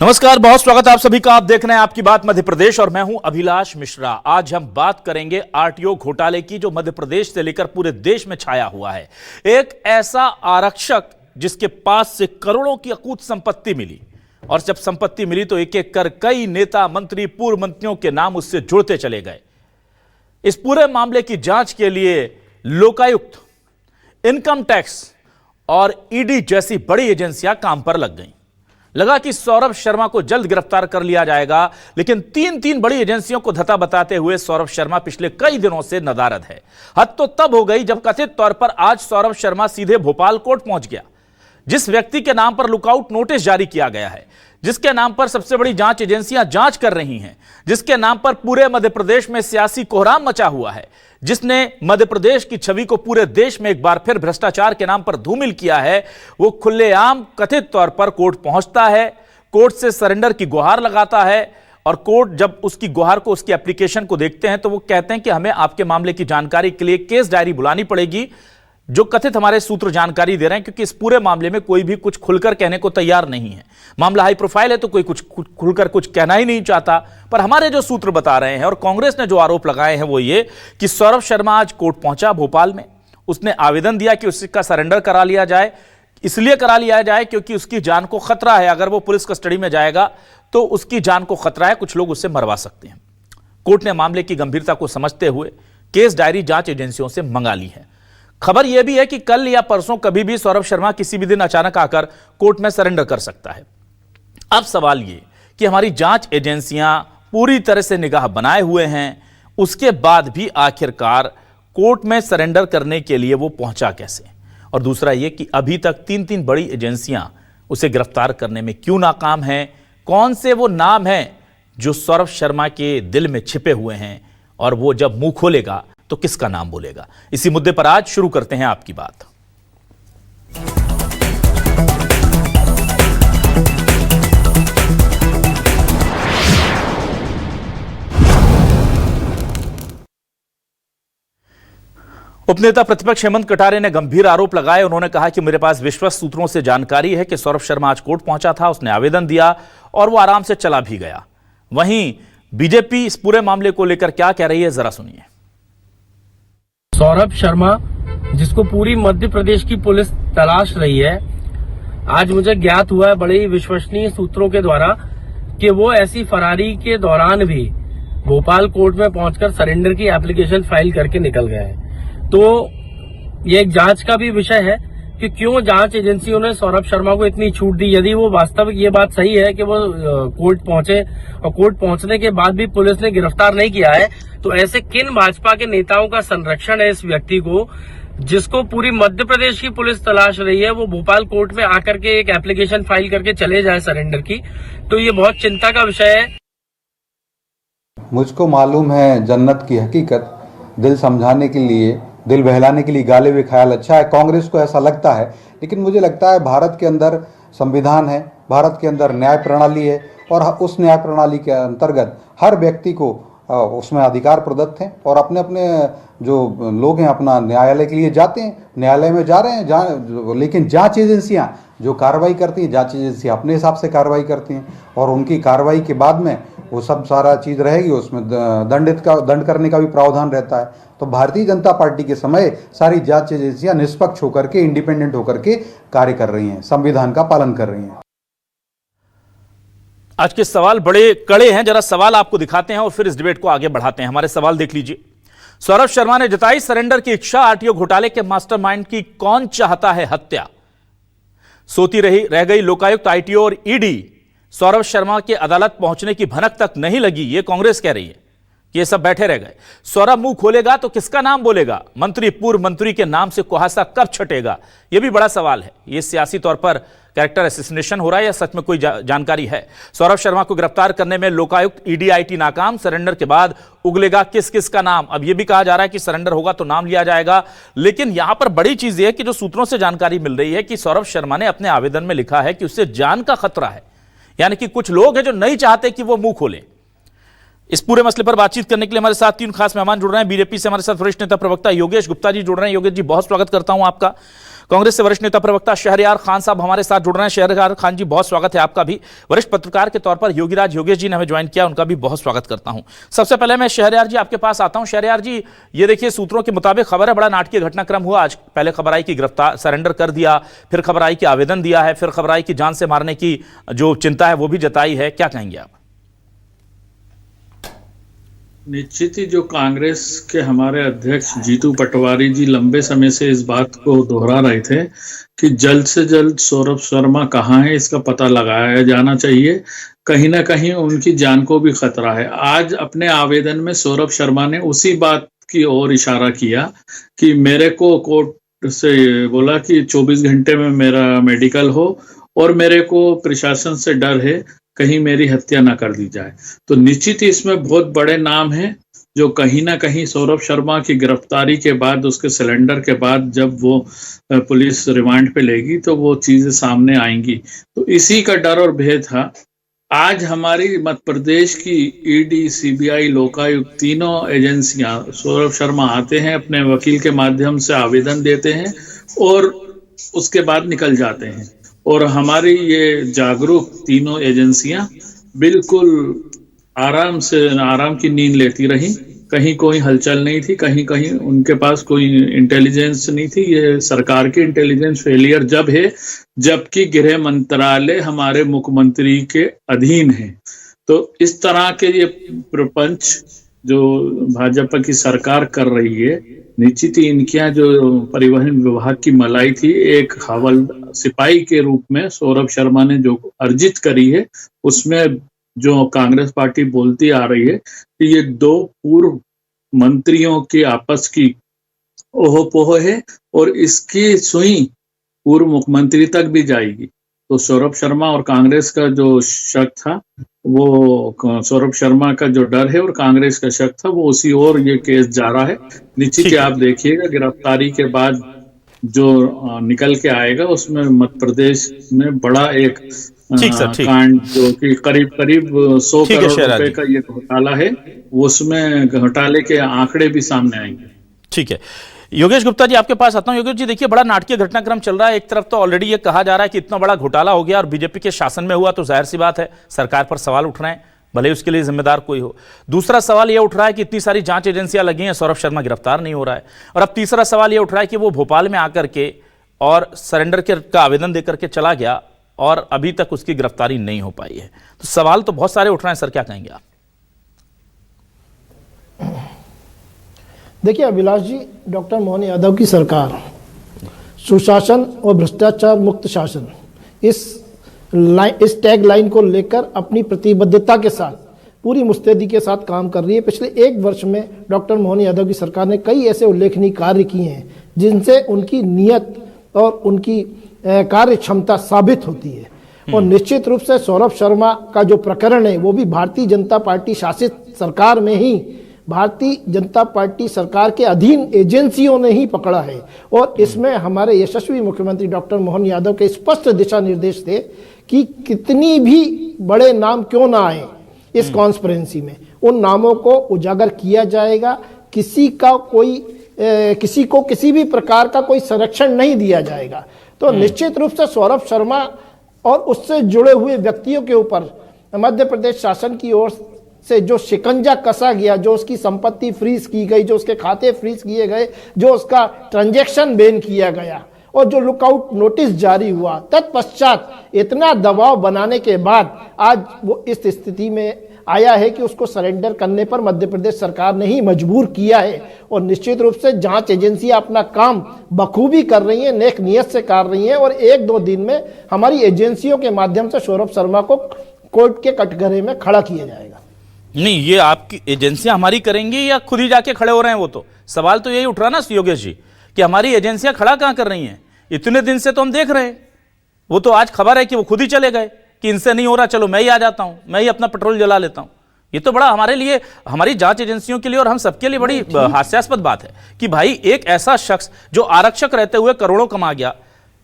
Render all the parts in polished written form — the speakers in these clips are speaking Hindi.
नमस्कार, बहुत स्वागत है आप सभी का। आप देख रहे हैं आपकी बात मध्य प्रदेश और मैं हूं अभिलाष मिश्रा। आज हम बात करेंगे आरटीओ घोटाले की, जो मध्य प्रदेश से लेकर पूरे देश में छाया हुआ है। एक ऐसा आरक्षक जिसके पास से करोड़ों की अकूत संपत्ति मिली, और जब संपत्ति मिली तो एक एक कर कई नेता, मंत्री, पूर्व मंत्रियों के नाम उससे जुड़ते चले गए। इस पूरे मामले की जांच के लिए लोकायुक्त, इनकम टैक्स और ईडी जैसी बड़ी एजेंसियां काम पर लग गईं। लगा कि सौरभ शर्मा को जल्द गिरफ्तार कर लिया जाएगा, लेकिन तीन बड़ी एजेंसियों को धता बताते हुए सौरभ शर्मा पिछले कई दिनों से नदारद है। हद तो तब हो गई जब कथित तौर पर आज सौरभ शर्मा सीधे भोपाल कोर्ट पहुंच गया। जिस व्यक्ति के नाम पर लुकआउट नोटिस जारी किया गया है, जिसके नाम पर सबसे बड़ी जांच एजेंसियां जांच कर रही हैं, जिसके नाम पर पूरे मध्य प्रदेश में सियासी कोहराम मचा हुआ है, जिसने मध्य प्रदेश की छवि को पूरे देश में एक बार फिर भ्रष्टाचार के नाम पर धूमिल किया है, वो खुलेआम कथित तौर पर कोर्ट पहुंचता है, कोर्ट से सरेंडर की गुहार लगाता है। और कोर्ट जब उसकी गुहार को, उसकी एप्लीकेशन को देखते हैं तो वो कहते हैं कि हमें आपके मामले की जानकारी के लिए केस डायरी बुलानी पड़ेगी, जो कथित हमारे सूत्र जानकारी दे रहे हैं, क्योंकि इस पूरे मामले में कोई भी कुछ खुलकर कहने को तैयार नहीं है। मामला हाई प्रोफाइल है तो कोई कुछ खुलकर कुछ कहना ही नहीं चाहता। पर हमारे जो सूत्र बता रहे हैं और कांग्रेस ने जो आरोप लगाए हैं वो ये कि सौरभ शर्मा आज कोर्ट पहुंचा भोपाल में, उसने आवेदन दिया कि उसका सरेंडर करा लिया जाए। इसलिए करा लिया जाए क्योंकि उसकी जान को खतरा है, अगर वो पुलिस कस्टडी में जाएगा तो उसकी जान को खतरा है, कुछ लोग उससे मरवा सकते हैं। कोर्ट ने मामले की गंभीरता को समझते हुए केस डायरी जांच एजेंसियों से मंगा ली है। खबर यह भी है कि कल या परसों कभी भी सौरभ शर्मा किसी भी दिन अचानक आकर कोर्ट में सरेंडर कर सकता है। अब सवाल ये कि हमारी जांच एजेंसियां पूरी तरह से निगाह बनाए हुए हैं, उसके बाद भी आखिरकार कोर्ट में सरेंडर करने के लिए वो पहुंचा कैसे? और दूसरा ये कि अभी तक तीन बड़ी एजेंसियां उसे गिरफ्तार करने में क्यों नाकाम हैं? कौन से वो नाम हैं जो सौरभ शर्मा के दिल में छिपे हुए हैं, और वो जब मुंह खोलेगा तो किसका नाम बोलेगा? इसी मुद्दे पर आज शुरू करते हैं आपकी बात। उपनेता प्रतिपक्ष हेमंत कटारे ने गंभीर आरोप लगाए। उन्होंने कहा कि मेरे पास विश्वस्त सूत्रों से जानकारी है कि सौरभ शर्मा आज कोर्ट पहुंचा था, उसने आवेदन दिया और वो आराम से चला भी गया। वहीं बीजेपी इस पूरे मामले को लेकर क्या कह रही है, जरा सुनिए। सौरभ शर्मा, जिसको पूरी मध्य प्रदेश की पुलिस तलाश रही है, आज मुझे ज्ञात हुआ है बड़े ही विश्वसनीय सूत्रों के द्वारा कि वो ऐसी फरारी के दौरान भी भोपाल कोर्ट में पहुंचकर सरेंडर की एप्लीकेशन फाइल करके निकल गए हैं। तो ये एक जांच का भी विषय है कि क्यों जांच एजेंसियों ने सौरभ शर्मा को इतनी छूट दी। यदि वो वास्तविक ये बात सही है कि वो कोर्ट पहुंचे और कोर्ट पहुंचने के बाद भी पुलिस ने गिरफ्तार नहीं किया है, तो ऐसे किन भाजपा के नेताओं का संरक्षण है इस व्यक्ति को, जिसको पूरी मध्य प्रदेश की पुलिस तलाश रही है, वो भोपाल कोर्ट में आकर के एक एप्लीकेशन फाइल करके चले जाए सरेंडर की? तो ये बहुत चिंता का विषय है। मुझको मालूम है जन्नत की हकीकत, दिल समझाने के लिए, दिल बहलाने के लिए गालिब ख्याल अच्छा है। कांग्रेस को ऐसा लगता है, लेकिन मुझे लगता है भारत के अंदर संविधान है, भारत के अंदर न्याय प्रणाली है, और उस न्याय प्रणाली के अंतर्गत हर व्यक्ति को उसमें अधिकार प्रदत्त हैं, और अपने अपने जो लोग हैं अपना न्यायालय के लिए जाते हैं, न्यायालय में जा रहे हैं। लेकिन जांच एजेंसियां जो कार्रवाई करती हैं, जांच एजेंसियां अपने हिसाब से कार्रवाई करती हैं, और उनकी कार्रवाई के बाद में वो सब सारा चीज़ रहेगी, उसमें दंड करने का भी प्रावधान रहता है। तो भारतीय जनता पार्टी के समय सारी जांच एजेंसियां निष्पक्ष होकर के, इंडिपेंडेंट होकर के कार्य कर रही हैं, संविधान का पालन कर रही हैं। आज के सवाल बड़े कड़े हैं, जरा सवाल आपको दिखाते हैं और फिर इस डिबेट को आगे बढ़ाते हैं। हमारे सवाल देख लीजिए। सौरभ शर्मा ने जताई सरेंडर की इच्छा, आरटीओ घोटाले के मास्टरमाइंड की कौन चाहता है हत्या? सोती रह गई लोकायुक्त, आईटीओ और ईडी। सौरभ शर्मा के अदालत पहुंचने की भनक तक नहीं लगी, यह कांग्रेस कह रही है कि ये सब बैठे रह गए। सौरभ मुंह खोलेगा तो किसका नाम बोलेगा? मंत्री, पूर्व मंत्री के नाम से कुहासा कब छटेगा? यह भी बड़ा सवाल है। यह सियासी तौर पर कैरेक्टर असैसिनेशन हो रहा है या सच में कोई जानकारी है? सौरभ शर्मा को गिरफ्तार करने में लोकायुक्त, ईडी, आईटी नाकाम, सरेंडर के बाद उगलेगा किस किस का नाम? अब यह भी कहा जा रहा है कि सरेंडर होगा तो नाम लिया जाएगा, लेकिन यहां पर बड़ी चीज यह है कि जो सूत्रों से जानकारी मिल रही है कि सौरभ शर्मा ने अपने आवेदन में लिखा है कि उससे जान का खतरा है, यानी कि कुछ लोग हैं जो नहीं चाहते कि वो मुंह खोले। इस पूरे मसले पर बातचीत करने के लिए हमारे साथ तीन खास मेहमान जुड़ रहे हैं। बीजेपी से हमारे साथ वरिष्ठ नेता प्रवक्ता योगेश गुप्ता जी जुड़ रहे हैं। योगेश जी बहुत स्वागत करता हूं आपका। कांग्रेस से वरिष्ठ नेता प्रवक्ता शहरयार खान साहब हमारे साथ जुड़ रहे हैं। शहरयार खान जी बहुत स्वागत है आपका भी। वरिष्ठ पत्रकार के तौर पर योगीराज योगेश जी ने हमें ज्वाइन किया, उनका भी बहुत स्वागत करता हूं। सबसे पहले मैं शहरयार जी आपके पास आता हूं। शहरयार जी, ये देखिए सूत्रों के मुताबिक खबर है, बड़ा नाटकीय घटनाक्रम हुआ आज। पहले खबर आई कि गिरफ्तार सरेंडर कर दिया, फिर खबर आई कि आवेदन दिया है, फिर खबर आई कि जान से मारने की जो चिंता है वो भी जताई है। क्या कहेंगे आप? निश्चित ही जो कांग्रेस के हमारे अध्यक्ष जीतू पटवारी जी लंबे समय से इस बात को दोहरा रहे थे कि जल्द से जल्द सौरभ शर्मा कहाँ है इसका पता लगाया जाना चाहिए, कहीं ना कहीं उनकी जान को भी खतरा है। आज अपने आवेदन में सौरभ शर्मा ने उसी बात की ओर इशारा किया कि मेरे को कोर्ट से बोला कि 24 घंटे में मेरा मेडिकल हो और मेरे को प्रशासन से डर है कहीं मेरी हत्या ना कर दी जाए। तो निश्चित ही इसमें बहुत बड़े नाम हैं जो कहीं ना कहीं सौरभ शर्मा की गिरफ्तारी के बाद, उसके सिलेंडर के बाद जब वो पुलिस रिमांड पे लेगी तो वो चीजें सामने आएंगी। तो इसी का डर और भय था। आज हमारी मध्य प्रदेश की ईडी, सीबीआई, लोकायुक्त तीनों एजेंसियां, सौरभ शर्मा आते हैं, अपने वकील के माध्यम से आवेदन देते हैं और उसके बाद निकल जाते हैं। और हमारी ये जागरूक तीनों एजेंसियां बिल्कुल आराम की नींद लेती रही। कहीं कोई हलचल नहीं थी, कहीं कहीं उनके पास कोई इंटेलिजेंस नहीं थी। ये सरकार की इंटेलिजेंस फेलियर जब है जबकि गृह मंत्रालय हमारे मुख्यमंत्री के अधीन है। तो इस तरह के ये प्रपंच जो भाजपा की सरकार कर रही है, निश्चित ही इनके यहाँ जो परिवहन विभाग की मलाई थी, एक हवल सिपाही के रूप में सौरभ शर्मा ने जो अर्जित करी है, उसमें जो कांग्रेस पार्टी बोलती आ रही है कि ये दो पूर्व मंत्रियों की आपस की ओहो-पोहो है और इसकी सुई पूर्व मुख्यमंत्री तक भी जाएगी। तो सौरभ शर्मा और कांग्रेस का जो शक था, वो सौरभ शर्मा का जो डर है और कांग्रेस का शक था, वो उसी ओर ये केस जा रहा है। निश्चित ही आप देखिएगा गिरफ्तारी के बाद जो निकल के आएगा उसमें मध्य प्रदेश में बड़ा एक कांड जो कि करीब 100 करोड़ रुपए का ये घोटाला है, उसमें घोटाले के आंकड़े भी सामने आएंगे। ठीक है, योगेश गुप्ता जी आपके पास आता हूं। योगेश जी देखिए, बड़ा नाटकीय घटनाक्रम चल रहा है। एक तरफ तो ऑलरेडी ये कहा जा रहा है कि इतना बड़ा घोटाला हो गया और बीजेपी के शासन में हुआ, तो जाहिर सी बात है सरकार पर सवाल उठ रहे हैं, भले उसके लिए जिम्मेदार कोई हो। दूसरा सवाल ये उठ रहा है कि इतनी सारी जांच एजेंसियां लगी हैं, सौरभ शर्मा गिरफ्तार नहीं हो रहा है। और अब तीसरा सवाल ये उठ रहा है कि वो भोपाल में आकर के और सरेंडर का आवेदन देकर के चला गया और अभी तक उसकी गिरफ्तारी नहीं हो पाई है। तो सवाल तो बहुत सारे उठ रहे हैं सर, क्या कहेंगे आप? देखिए अभिलाष जी, डॉक्टर मोहन यादव की सरकार सुशासन और भ्रष्टाचार मुक्त शासन, इस टैग लाइन को लेकर अपनी प्रतिबद्धता के साथ, पूरी मुस्तैदी के साथ काम कर रही है। पिछले 1 वर्ष में डॉक्टर मोहन यादव की सरकार ने कई ऐसे उल्लेखनीय कार्य किए हैं जिनसे उनकी नीयत और उनकी कार्य क्षमता साबित होती है। और निश्चित रूप से सौरभ शर्मा का जो प्रकरण है वो भी भारतीय जनता पार्टी शासित सरकार में ही, भारतीय जनता पार्टी सरकार के अधीन एजेंसियों ने ही पकड़ा है। और इसमें हमारे यशस्वी मुख्यमंत्री डॉक्टर मोहन यादव के स्पष्ट दिशा निर्देश थे कि कितनी भी बड़े नाम क्यों ना आए इस कॉन्स्पिरेंसी में, उन नामों को उजागर किया जाएगा। किसी को किसी भी प्रकार का कोई संरक्षण नहीं दिया जाएगा। तो निश्चित रूप से सौरभ शर्मा और उससे जुड़े हुए व्यक्तियों के ऊपर मध्य प्रदेश शासन की ओर से जो शिकंजा कसा गया, जो उसकी संपत्ति फ्रीज की गई, जो उसके खाते फ्रीज किए गए, जो उसका ट्रांजैक्शन बैन किया गया और जो लुकआउट नोटिस जारी हुआ, तत्पश्चात इतना दबाव बनाने के बाद आज वो इस स्थिति में आया है कि उसको सरेंडर करने पर मध्य प्रदेश सरकार ने ही मजबूर किया है। और निश्चित रूप से जांच एजेंसियां अपना काम बखूबी कर रही हैं, नेक नियत से कर रही हैं और 1-2 दिन में हमारी एजेंसियों के माध्यम से सौरभ शर्मा को कोर्ट के कटघरे में खड़ा किया जाएगा। नहीं, ये आपकी एजेंसियां हमारी करेंगी या खुद ही जाके खड़े हो रहे हैं? वो तो सवाल तो यही उठ रहा ना योगेश जी कि हमारी एजेंसियां खड़ा कहां कर रही हैं? इतने दिन से तो हम देख रहे हैं। वो तो आज खबर है कि वो खुद ही चले गए कि इनसे नहीं हो रहा, चलो मैं ही आ जाता हूं, मैं ही अपना पेट्रोल जला लेता हूं। ये तो बड़ा हमारे लिए, हमारी जांच एजेंसियों के लिए और हम सबके लिए बड़ी हास्यास्पद बात है कि भाई एक ऐसा शख्स जो आरक्षक रहते हुए करोड़ों कमा गया,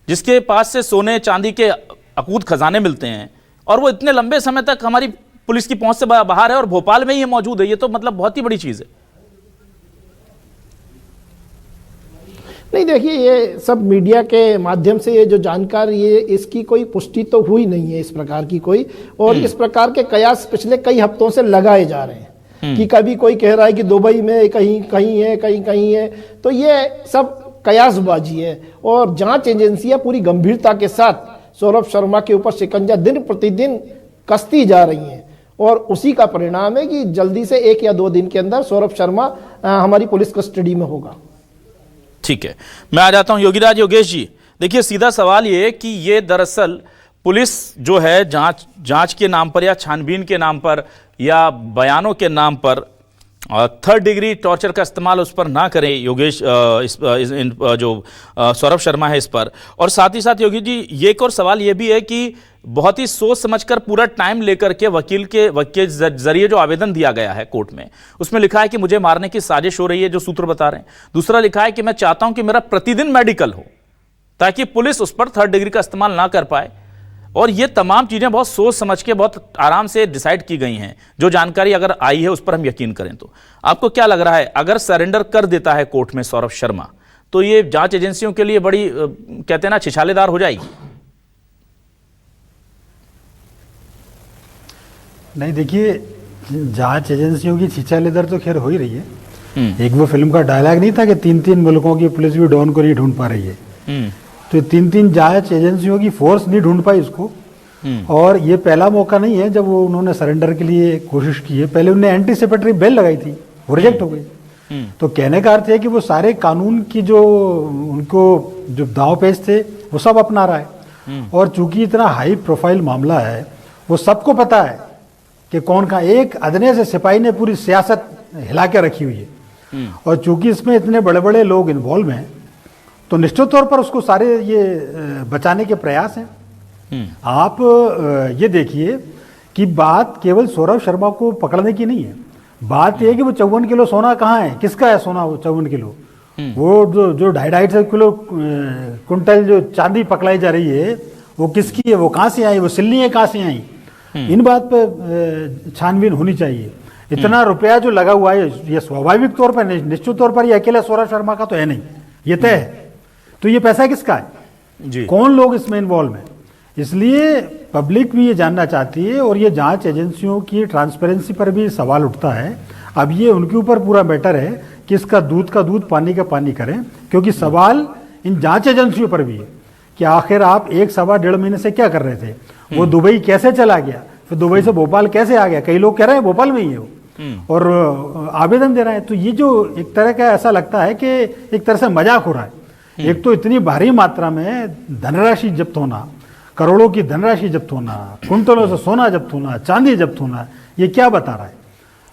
जिसके पास से सोने चांदी के अकूत खजाने मिलते हैं, और वो इतने लंबे समय तक हमारी पुलिस की पहुंच से बाहर है और भोपाल में ही ये मौजूद है। ये तो मतलब बहुत ही बड़ी चीज है। नहीं, देखिए, ये सब मीडिया के माध्यम से ये जो जानकारी, ये इसकी कोई पुष्टि तो हुई नहीं है इस प्रकार की कोई, और इस प्रकार के कयास पिछले कई हफ्तों से लगाए जा रहे हैं कि कभी कोई कह रहा है कि दुबई में कहीं कहीं है, कहीं कहीं है। तो ये सब कयासबाजी है और जांच एजेंसियां पूरी गंभीरता के साथ सौरभ शर्मा के ऊपर शिकंजा दिन प्रतिदिन कसती जा रही हैं, और उसी का परिणाम है कि जल्दी से 1 या 2 दिन के अंदर सौरभ शर्मा हमारी पुलिस कस्टडी में होगा। ठीक है, मैं आ जाता हूं योगेश जी। देखिए, सीधा सवाल ये कि ये दरअसल पुलिस जो है जांच के नाम पर या छानबीन के नाम पर या बयानों के नाम पर 3rd डिग्री टॉर्चर का इस्तेमाल उस पर ना करें योगेश, जो सौरभ शर्मा है इस पर। और साथ ही साथ योगेश जी, ये एक और सवाल ये भी है कि बहुत ही सोच समझकर पूरा टाइम लेकर के वकील के जरिए जो आवेदन दिया गया है कोर्ट में, उसमें लिखा है कि मुझे मारने की साजिश हो रही है, जो सूत्र बता रहे हैं। दूसरा लिखा है कि मैं चाहता हूं कि मेरा प्रतिदिन मेडिकल हो ताकि पुलिस उस पर 3rd डिग्री का इस्तेमाल ना कर पाए। और ये तमाम चीजें बहुत सोच समझ के बहुत आराम से डिसाइड की गई हैं। जो जानकारी अगर आई है उस पर हम यकीन करें तो आपको क्या लग रहा है, अगर सरेंडर कर देता है कोर्ट में सौरभ शर्मा, तो ये जांच एजेंसियों के लिए बड़ी कहते हैं ना छिछालेदार हो जाएगी? नहीं, देखिए, जांच एजेंसियों की छिछालेदार तो खैर हो ही रही है। एक वो फिल्म का डायलॉग नहीं था कि 3-3 मुल्कों की पुलिस भी डॉन को नहीं ढूंढ पा रही है। तो 3-3 जांच एजेंसियों की फोर्स नहीं ढूंढ पाई उसको। और ये पहला मौका नहीं है जब वो उन्होंने सरेंडर के लिए कोशिश की है। पहले उन्होंने एंटीसिपेटरी बेल लगाई थी, वो रिजेक्ट हो गई। तो कहने का अर्थ है कि वो सारे कानून की जो उनको जो दाव पेच थे वो सब अपना रहा है। और चूंकि इतना हाई प्रोफाइल मामला है, वो सबको पता है कि कौन का एक अदने से सिपाही ने पूरी सियासत हिला के रखी हुई है। और चूंकि इसमें इतने बड़े बड़े लोग इन्वॉल्व हैं, तो निश्चित तौर पर उसको सारे ये बचाने के प्रयास हैं। आप ये देखिए कि बात केवल सौरभ शर्मा को पकड़ने की नहीं है। बात यह है कि वो 54 किलो सोना कहाँ है, किसका है सोना वो 54 किलो? वो जो 250 किलो कुंटल जो चांदी पकड़ाई जा रही है, वो किसकी है, वो कहाँ से आई, वो सिल्लियाँ कहाँ से आई? इन बात पे छानबीन होनी चाहिए। इतना रुपया जो लगा हुआ है, ये स्वाभाविक तौर पर, निश्चित तौर पर ये अकेला सौरभ शर्मा का तो है नहीं, ये तय है। तो ये पैसा किसका है जी? कौन लोग इसमें इन्वॉल्व हैं? इसलिए पब्लिक भी ये जानना चाहती है और ये जांच एजेंसियों की ट्रांसपेरेंसी पर भी सवाल उठता है। अब ये उनके ऊपर पूरा मैटर है कि इसका दूध का दूध पानी का पानी करें, क्योंकि सवाल इन जांच एजेंसियों पर भी है कि आखिर आप 1-1.5 महीने से क्या कर रहे थे? वो दुबई कैसे चला गया, फिर दुबई से भोपाल कैसे आ गया? कई लोग कह रहे हैं भोपाल में ही है वो, और आवेदन दे रहे हैं। तो ये जो एक तरह का ऐसा लगता है कि एक तरह से मजाक हो रहा है। एक तो इतनी भारी मात्रा में धनराशि जब्त होना, करोड़ों की धनराशि जब्त होना, कुंटलों से सोना जब्त होना, चांदी जब्त होना, ये क्या बता रहा है?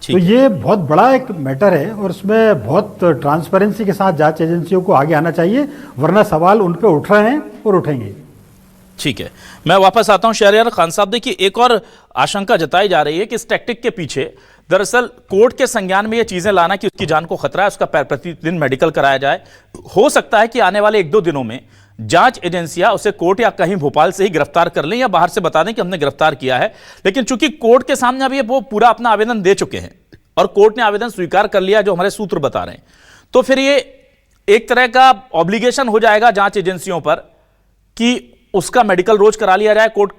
तो ये बहुत बड़ा एक मैटर है और इसमें बहुत ट्रांसपेरेंसी के साथ जांच एजेंसियों को आगे आना चाहिए, वरना सवाल उन पे उठ रहे हैं और उठेंगे। ठीक है, मैं वापस आता हूं शहरयार खान साहब। देखिए, एक और आशंका जताई जा रही है कि इस टैक्टिक के पीछे दरअसल कोर्ट के संज्ञान में ये चीजें लाना कि उसकी जान को खतरा है, उसका प्रतिदिन मेडिकल कराया जाए। हो सकता है कि आने वाले 1-2 दिनों में जांच एजेंसियां उसे कोर्ट या कहीं भोपाल से ही गिरफ्तार कर लें या बाहर से बता दें कि हमने गिरफ्तार किया है। लेकिन चूंकि कोर्ट के सामने अभी वो पूरा अपना आवेदन दे चुके हैं और कोर्ट ने आवेदन स्वीकार कर लिया, जो हमारे सूत्र बता रहे हैं, तो फिर ये एक तरह का ऑब्लिगेशन हो जाएगा जांच एजेंसियों पर कि उसका मेडिकल रोज करा लिया जाए। कोर्ट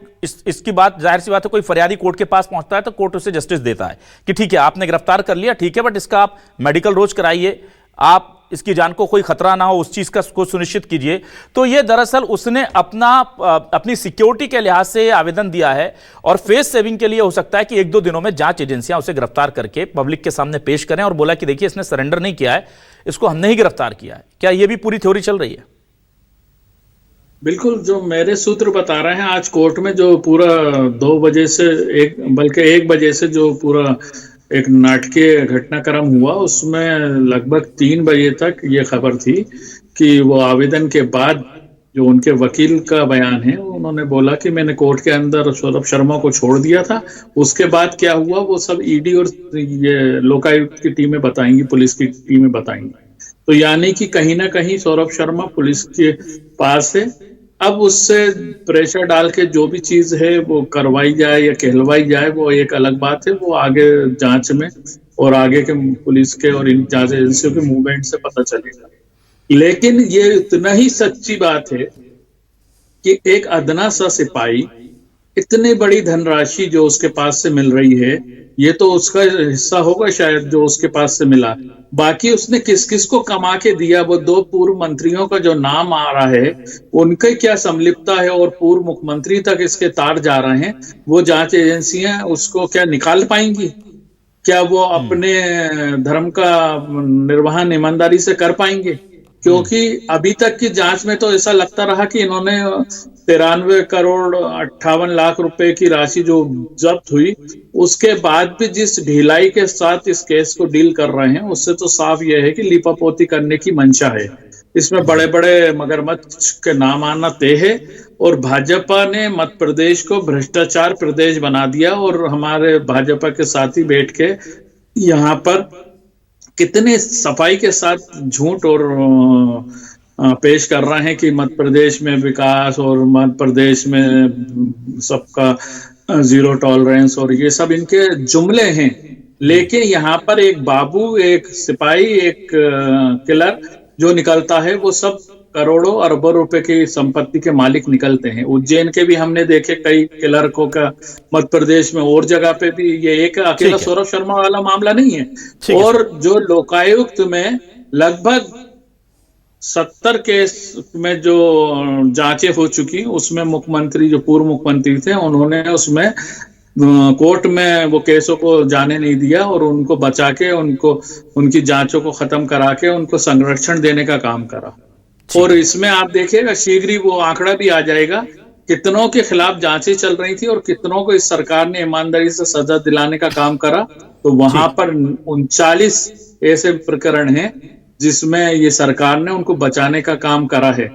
इसकी बात, जाहिर सी बात है, कोई फरियादी कोर्ट के पास पहुंचता है तो कोर्ट उसे जस्टिस देता है कि ठीक है, आपने गिरफ्तार कर लिया, ठीक है, बट इसका आप मेडिकल रोज कराइए, आप इसकी जान को कोई खतरा ना हो, उस चीज का को सुनिश्चित कीजिए। तो ये दरअसल उसने अपनी सिक्योरिटी के लिहाज से आवेदन दिया है और फेस सेविंग के लिए हो सकता है कि 1-2 दिनों में जांच एजेंसियां उसे गिरफ्तार करके पब्लिक के सामने पेश करें और बोला कि देखिए, इसने सरेंडर नहीं किया है, इसको हमने ही गिरफ्तार किया है। क्या यह भी पूरी थ्योरी चल रही है? बिल्कुल, जो मेरे सूत्र बता रहे हैं, आज कोर्ट में जो पूरा 2 बजे से बल्कि 1 बजे से जो पूरा एक नाटकीय घटनाक्रम हुआ, उसमें लगभग 3 बजे तक ये खबर थी कि वो आवेदन के बाद जो उनके वकील का बयान है, उन्होंने बोला कि मैंने कोर्ट के अंदर सौरभ शर्मा को छोड़ दिया था। उसके बाद क्या हुआ वो सब ईडी और ये लोकायुक्त की टीमें बताएंगी, पुलिस की टीमें बताएंगी। तो यानी कि कहीं ना कहीं सौरभ शर्मा पुलिस के पास है अब उससे प्रेशर डाल के जो भी चीज है वो करवाई जाए या कहलवाई जाए, वो एक अलग बात है। वो आगे जांच में और आगे के पुलिस के और इन जांच एजेंसियों के मूवमेंट से पता चलेगा। लेकिन ये इतना ही सच्ची बात है कि एक अदना सा सिपाही, इतनी बड़ी धनराशि जो उसके पास से मिल रही है, ये तो उसका हिस्सा होगा शायद जो उसके पास से मिला। बाकी उसने किस किस को कमा के दिया, वो 2 पूर्व मंत्रियों का जो नाम आ रहा है उनके क्या संलिप्तता है और पूर्व मुख्यमंत्री तक इसके तार जा रहे हैं, वो जांच एजेंसियां उसको क्या निकाल पाएंगी? क्या वो अपने धर्म का निर्वहन ईमानदारी से कर पाएंगे? क्योंकि अभी तक की जांच में तो ऐसा लगता रहा कि इन्होंने 93 करोड़ 58 लाख रुपए की राशि जो जब्त हुई, उसके बाद भी जिस ढिलाई के साथ इस केस को डील कर रहे हैं, उससे तो साफ यह है कि लीपापोती करने की मंशा है। इसमें बड़े बड़े मगरमच्छ के नाम आना तय है। और भाजपा ने मध्य प्रदेश को भ्रष्टाचार प्रदेश बना दिया, और हमारे भाजपा के साथी बैठ के यहाँ पर कितने सफाई के साथ झूठ और पेश कर रहे हैं कि मध्य प्रदेश में विकास और मध्य प्रदेश में सबका जीरो टॉलरेंस, और ये सब इनके जुमले हैं। लेकिन यहाँ पर एक बाबू, एक सिपाही, एक किलर जो निकलता है, वो सब करोड़ों अरबों रुपए की संपत्ति के मालिक निकलते हैं। उज्जैन के भी हमने देखे कई क्लर्कों का, मध्य प्रदेश में और जगह पे भी। ये एक अकेला सौरभ शर्मा वाला मामला नहीं है। और जो लोकायुक्त में लगभग 70 केस में जो जांचें हो चुकी, उसमें मुख्यमंत्री, जो पूर्व मुख्यमंत्री थे, उन्होंने उसमें कोर्ट में वो केसों को जाने नहीं दिया और उनको बचा के, उनको उनकी जांचों को खत्म करा के उनको संरक्षण देने का काम करा। और इसमें आप देखिएगा शीघ्र ही वो आंकड़ा भी आ जाएगा, कितनों के खिलाफ जांचें चल रही थी और कितनों को इस सरकार ने ईमानदारी से सजा दिलाने का काम करा। तो वहां पर 39 ऐसे प्रकरण हैं जिसमें ये सरकार ने उनको बचाने का काम करा है।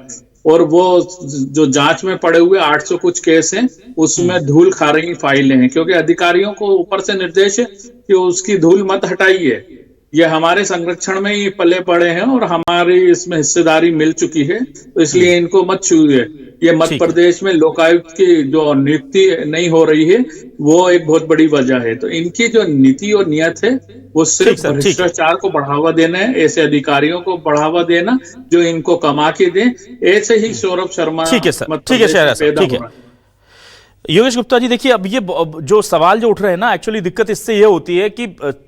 और वो जो जांच में पड़े हुए 800 कुछ केस हैं, उसमें धूल खा रही फाइलें हैं, क्योंकि अधिकारियों को ऊपर से निर्देश है कि उसकी धूल मत हटाइए, ये हमारे संरक्षण में ही पले पड़े हैं और हमारी इसमें हिस्सेदारी मिल चुकी है, तो इसलिए इनको मत छूइए। ये मध्य प्रदेश में लोकायुक्त की जो नियुक्ति नहीं हो रही है, वो एक बहुत बड़ी वजह है। तो इनकी जो नीति और नियत है, वो सिर्फ भ्रष्टाचार को बढ़ावा देना है, ऐसे अधिकारियों को बढ़ावा देना जो इनको कमा के दें। ऐसे ही सौरभ शर्मा ठीक है सर, ठीक है शहरा सर, ठीक है। योगेश गुप्ता जी, देखिए अब ये जो सवाल जो उठ रहे हैं ना, एक्चुअली दिक्कत इससे ये होती है कि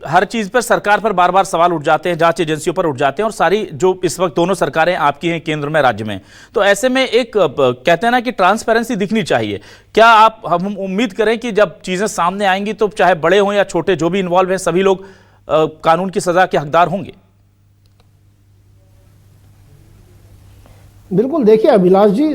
हर चीज पर सरकार पर बार बार सवाल उठ जाते हैं, जांच एजेंसियों पर उठ जाते हैं, और सारी जो इस वक्त दोनों सरकारें आपकी हैं, केंद्र में, राज्य में, तो ऐसे में एक कहते हैं ना कि ट्रांसपेरेंसी दिखनी चाहिए। क्या हम उम्मीद करें कि जब चीजें सामने आएंगी तो चाहे बड़े हों या छोटे, जो भी इन्वॉल्व हैं, सभी लोग कानून की सजा के हकदार होंगे? बिल्कुल। देखिए अभिलाष जी,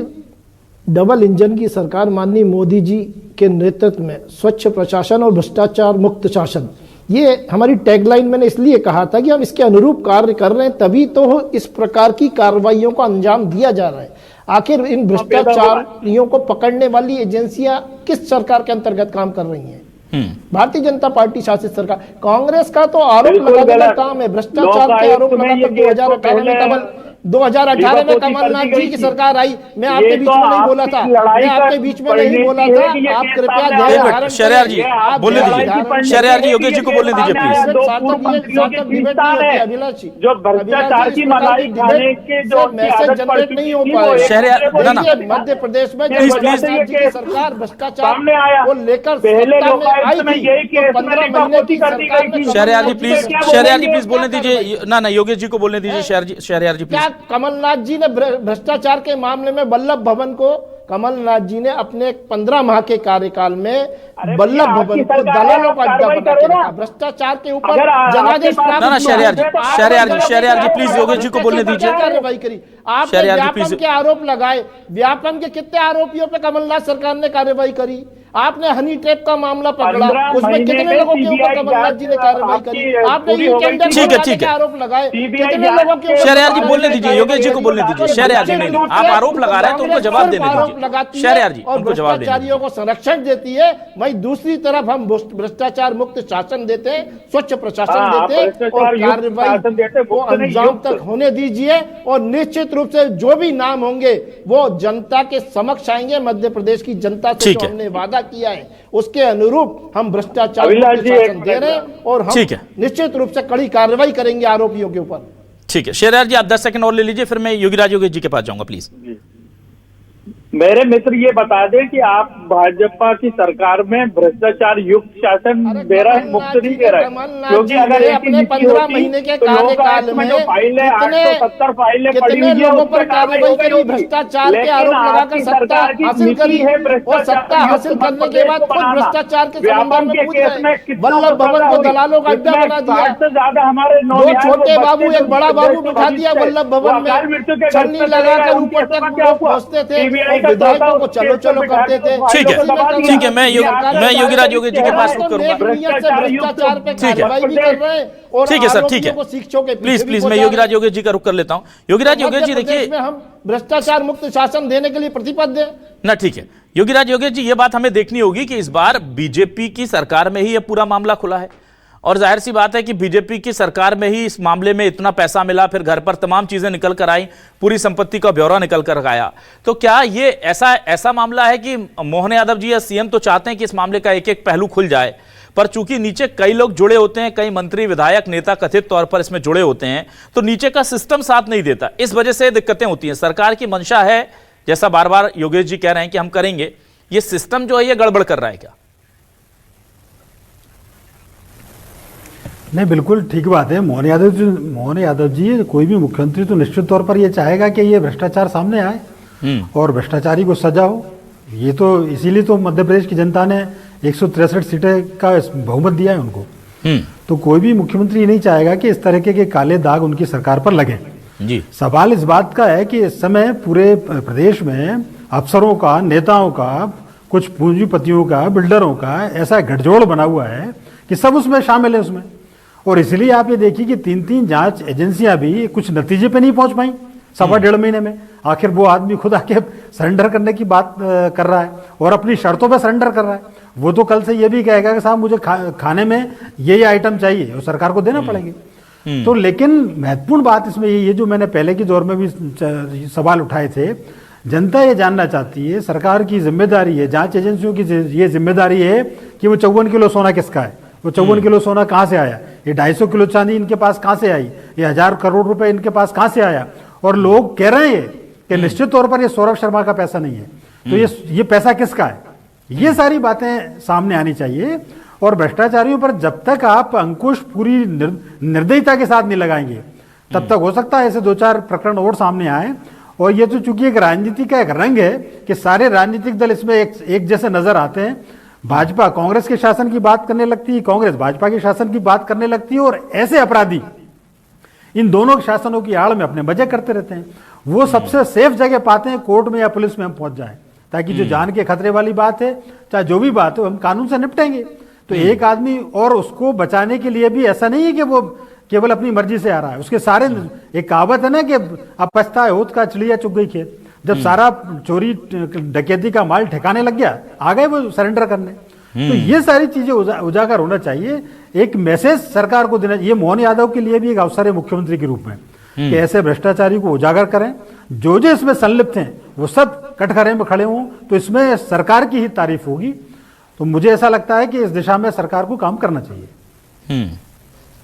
डबल इंजन की सरकार माननीय मोदी जी के नेतृत्व में स्वच्छ प्रशासन और भ्रष्टाचार मुक्त शासन, ये हमारी टैगलाइन मैंने इसलिए कहा था कि हम इसके अनुरूप कार्य कर रहे हैं, तभी तो इस प्रकार की कार्रवाइयों को अंजाम दिया जा रहा है। आखिर इन भ्रष्टाचारियों को पकड़ने वाली एजेंसियां किस सरकार के अंतर्गत काम कर रही हैं? भारतीय जनता पार्टी शासित सरकार। कांग्रेस का तो आरोप लगाने का काम है, भ्रष्टाचार के आरोप लगाकर 2018 में कमलनाथ जी की सरकार आई। मैं आपके बीच में नहीं बोला था, मैं आपके बीच में नहीं बोला था। आप कृपया शहरयार जी बोलने दीजिए, शहरयार जी योगेश जी को बोलने दीजिए प्लीज। जो भ्रष्टाचार की मलाई खाने के जो मैसेज जनरेट नहीं हो पा रहे। शहरयार, मध्य प्रदेश में सरकार भ्रष्टाचार को लेकर पहले लोग आई थी, 15 महीने की सरकार में। शहरयार जी प्लीज बोलने दीजिए। ना योगेश जी को बोलने दीजिए। शहरयार जी प्लीज। कमलनाथ जी ने भ्रष्टाचार के मामले में वल्लभ भवन को, कमलनाथ जी ने अपने 15 माह के कार्यकाल में वल्लभ भवन को दलालों का अड्डा बना के रखा। भ्रष्टाचार के ऊपर जनादेश प्राप्त। शहरयार जी प्लीज योगेश जी को बोलने दीजिए। कार्रवाई करी। आपने व्यापम के आरोप लगाए, व्यापम के कितने आरोपियों पे कमलनाथ सरकार ने कार्रवाई करी? आपने हनी ट्रैप का मामला पकड़ा, 15 उसमें महीने कितने में लोगों के ऊपर CBI कमलनाथ जी ने कार्रवाई करी? आपकी आपने पूरी ये हो गई टेंडर ठीक है, घोटाले ठीक के है। आरोप लगाए, CBI कितने जांच लोगों के ऊपर शहरयार जी कार्रवाई बोलने दीजिए, की? योगेश जी को बोलने दीजिए। शहरयार जी, नहीं, आप आरोप लगा रहे हैं तो उनको जवाब देने दीजिए। शहरयार जी, और उनको जवाब देने भ्रष्टाचारियों को संरक्षण देती है, वहीं दूसरी तरफ हम भ्रष्टाचार मुक्त शासन देते हैं, स्वच्छ प्रशासन हाँ, देते हैं, भ्रष्टाचार और युक्त कार्रवाई शासन देते हैं, को मुक्त नहीं, अंजाम युक्त। तक होने दीजिए। और निश्चित रूप से जो भी नाम होंगे वो जनता के समक्ष आएंगे। मध्य प्रदेश की जनता से ठीक जो है। हमने वादा किया है उसके अनुरूप हम भ्रष्टाचार अभिलाष मुक्त जी, एक शासन दे रहे हैं, और हम ठीक है। निश्चित रूप से कड़ी कार्रवाई करेंगे आरोपियों के ऊपर। ठीक है शहरयार जी, आप 10 सेकंड और ले लीजिए, फिर मैं योगीराज योगेश जी के पास जाऊंगा प्लीज। मेरे मित्र ये बता दें कि आप भाजपा की सरकार में भ्रष्टाचार युक्त शासन दे रहे हैं, मुक्त नहीं दे रहे हैं। क्योंकि अगर ऐसी अपने नीति 15 होती महीने के तो लोक कार्यकाल आयुक्त में जो फाइल है 870 फाइलें पड़ी कितने हुई है, लोगों उस पर पर कार्रवाई करी, भ्रष्टाचार के आरोप लगाकर सत्ता हासिल करी, और सत्ता हासिल करने के बाद खुद भ्रष्टाचार के संबंध में पूछ रहे। वल्लभ भवन को दलालों का अड्डा बना दिया। से ज्यादा हमारे दो छोटे बाबू एक बड़ा बाबू बिठा दिया वल्लभ भवन में, छन्नी लगाकर ऊपर तक वो पहुंचते थे, और विधायकों को चलो चलो करते थे। ठीक है, ठीक है, मैं योगीराज योगेश जी के पास रुक करूंगा। भ्रष्टाचार पे ठीक है। कार्रवाई भी कर रहे हैं, और ठीक है सर, ठीक आरोपियों को शिक्षों के है, प्लीज पीछे भी प्लीज मैं पहुंचा योगीराज रहे हैं। योगेश जी का रुख कर लेता हूं। योगीराज योगेश जी मध्य देखिए प्रदेश में हम भ्रष्टाचार मुक्त शासन देने के लिए प्रतिबद्ध हैं। ना, ठीक है योगीराज योगेश जी, ये बात हमें देखनी होगी कि इस बार बीजेपी की सरकार में ही यह पूरा मामला खुला है, और जाहिर सी बात है कि बीजेपी की सरकार में ही इस मामले में इतना पैसा मिला, फिर घर पर तमाम चीजें निकल कर आई, पूरी संपत्ति का ब्यौरा निकल कर आया। तो क्या ये ऐसा मामला है कि मोहन यादव जी या सीएम तो चाहते हैं कि इस मामले का एक एक पहलू खुल जाए, पर चूंकि नीचे कई लोग जुड़े होते हैं, कई मंत्री विधायक नेता कथित तौर पर इसमें जुड़े होते हैं, तो नीचे का सिस्टम साथ नहीं देता, इस वजह से दिक्कतें होती हैं। सरकार की मंशा है, जैसा बार बार योगेश जी कह रहे हैं कि हम करेंगे, ये सिस्टम जो है ये गड़बड़ कर रहा है क्या? नहीं, बिल्कुल ठीक बात है। मोहन यादव जी कोई भी मुख्यमंत्री तो निश्चित तौर पर ये चाहेगा कि ये भ्रष्टाचार सामने आए और भ्रष्टाचारी को सजा हो। ये तो इसीलिए तो मध्य प्रदेश की जनता ने 163 सीटें का बहुमत दिया है उनको। तो कोई भी मुख्यमंत्री नहीं चाहेगा कि इस तरीके के काले दाग उनकी सरकार पर लगे। जी, सवाल इस बात का है कि इस समय पूरे प्रदेश में अफसरों का, नेताओं का, कुछ पूंजीपतियों का, बिल्डरों का ऐसा गठजोड़ बना हुआ है कि सब उसमें शामिल है उसमें। और इसलिए आप ये देखिए कि 3-3 जांच एजेंसियां भी कुछ नतीजे पे नहीं पहुंच पाई 1.5 महीने में। आखिर वो आदमी खुद आके सरेंडर करने की बात कर रहा है और अपनी शर्तों पे सरेंडर कर रहा है। वो तो कल से ये भी कहेगा कि साहब मुझे खाने में ये आइटम चाहिए और सरकार को देना पड़ेंगे। तो लेकिन महत्वपूर्ण बात इसमें ये जो मैंने पहले के दौर में भी सवाल उठाए थे, जनता ये जानना चाहती है, सरकार की जिम्मेदारी है, जांच एजेंसियों की ये जिम्मेदारी है कि वो 54 किलो सोना किसका है, वो 54 किलो सोना कहाँ से आया, ये 250 किलो चांदी इनके पास कहाँ से आई, ये 1000 करोड़ रुपए इनके पास कहाँ से आया। और लोग कह रहे हैं कि निश्चित तौर पर ये सौरभ शर्मा का पैसा नहीं है, तो ये पैसा किसका है। ये सारी बातें सामने आनी चाहिए। और भ्रष्टाचारियों पर जब तक आप अंकुश पूरी निर्दयता के साथ नहीं लगाएंगे तब तक हो सकता है ऐसे 2-4 प्रकरण और सामने आए। और ये तो चूंकि एक राजनीति का एक रंग है कि सारे राजनीतिक दल इसमें एक जैसे नजर आते हैं। भाजपा कांग्रेस के शासन की बात करने लगती है, कांग्रेस भाजपा के शासन की बात करने लगती है, और ऐसे अपराधी इन दोनों शासनों की आड़ में अपने मजे करते रहते हैं। वो सबसे सेफ जगह पाते हैं कोर्ट में या पुलिस में हम पहुंच जाएं, ताकि जो जान के खतरे वाली बात है, चाहे जो भी बात हो, हम कानून से निपटेंगे। तो एक आदमी, और उसको बचाने के लिए भी ऐसा नहीं है कि वो केवल अपनी मर्जी से आ रहा है, उसके सारे, एक कहावत है ना कि अब पछता है होत का चिड़िया चुग गई खेत। जब सारा चोरी डकैती का माल ठिकाने लग गया, आ गए वो सरेंडर करने। तो ये सारी चीजें उजागर होना चाहिए, एक मैसेज सरकार को देना। ये मोहन यादव के लिए भी एक अवसर है मुख्यमंत्री के रूप में कि ऐसे भ्रष्टाचारी को उजागर करें, जो इसमें संलिप्त हैं वो सब कटघरे में खड़े हों, तो इसमें सरकार की ही तारीफ होगी। तो मुझे ऐसा लगता है कि इस दिशा में सरकार को काम करना चाहिए।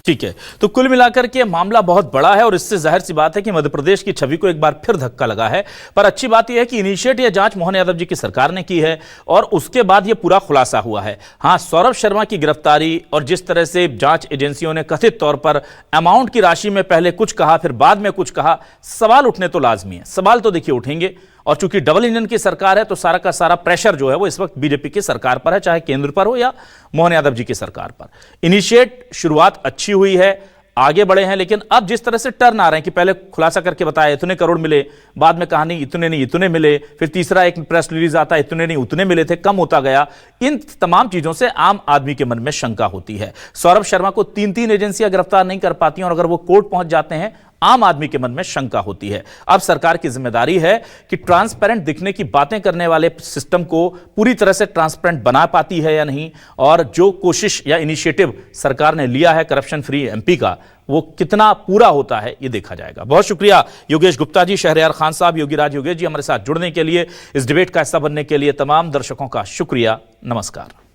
ठीक है, तो कुल मिलाकर के मामला बहुत बड़ा है और इससे जाहिर सी बात है कि मध्य प्रदेश की छवि को एक बार फिर धक्का लगा है। पर अच्छी बात यह है कि इनिशिएट यह जांच मोहन यादव जी की सरकार ने की है और उसके बाद यह पूरा खुलासा हुआ है। हां, सौरभ शर्मा की गिरफ्तारी और जिस तरह से जांच एजेंसियों ने कथित तौर पर अमाउंट की राशि में पहले कुछ कहा फिर बाद में कुछ कहा, सवाल उठने तो लाजमी है, सवाल तो देखिए उठेंगे। और चूंकि डबल इंजन की सरकार है तो सारा का सारा प्रेशर जो है वो इस वक्त बीजेपी की सरकार पर है, चाहे केंद्र पर हो या मोहन यादव जी की सरकार पर। इनिशिएट शुरुआत अच्छी हुई है, आगे बढ़े हैं, लेकिन अब जिस तरह से टर्न आ रहे हैं कि पहले खुलासा करके बताया इतने करोड़ मिले, बाद में कहानी इतने नहीं इतने मिले, फिर तीसरा एक प्रेस रिलीज आता है इतने नहीं उतने मिले थे, कम होता गया। इन तमाम चीजों से आम आदमी के मन में शंका होती है। सौरभ शर्मा को 3 एजेंसियां गिरफ्तार नहीं कर पाती और अगर वो कोर्ट पहुंच जाते हैं, आम आदमी के मन में शंका होती है। अब सरकार की जिम्मेदारी है कि ट्रांसपेरेंट दिखने की बातें करने वाले सिस्टम को पूरी तरह से ट्रांसपेरेंट बना पाती है या नहीं, और जो कोशिश या इनिशिएटिव सरकार ने लिया है करप्शन फ्री एमपी का, वो कितना पूरा होता है ये देखा जाएगा। बहुत शुक्रिया योगेश गुप्ता जी, शहरयार खान साहब, योगीराज योगेश जी हमारे साथ जुड़ने के लिए, इस डिबेट का हिस्सा बनने के लिए। तमाम दर्शकों का शुक्रिया। नमस्कार।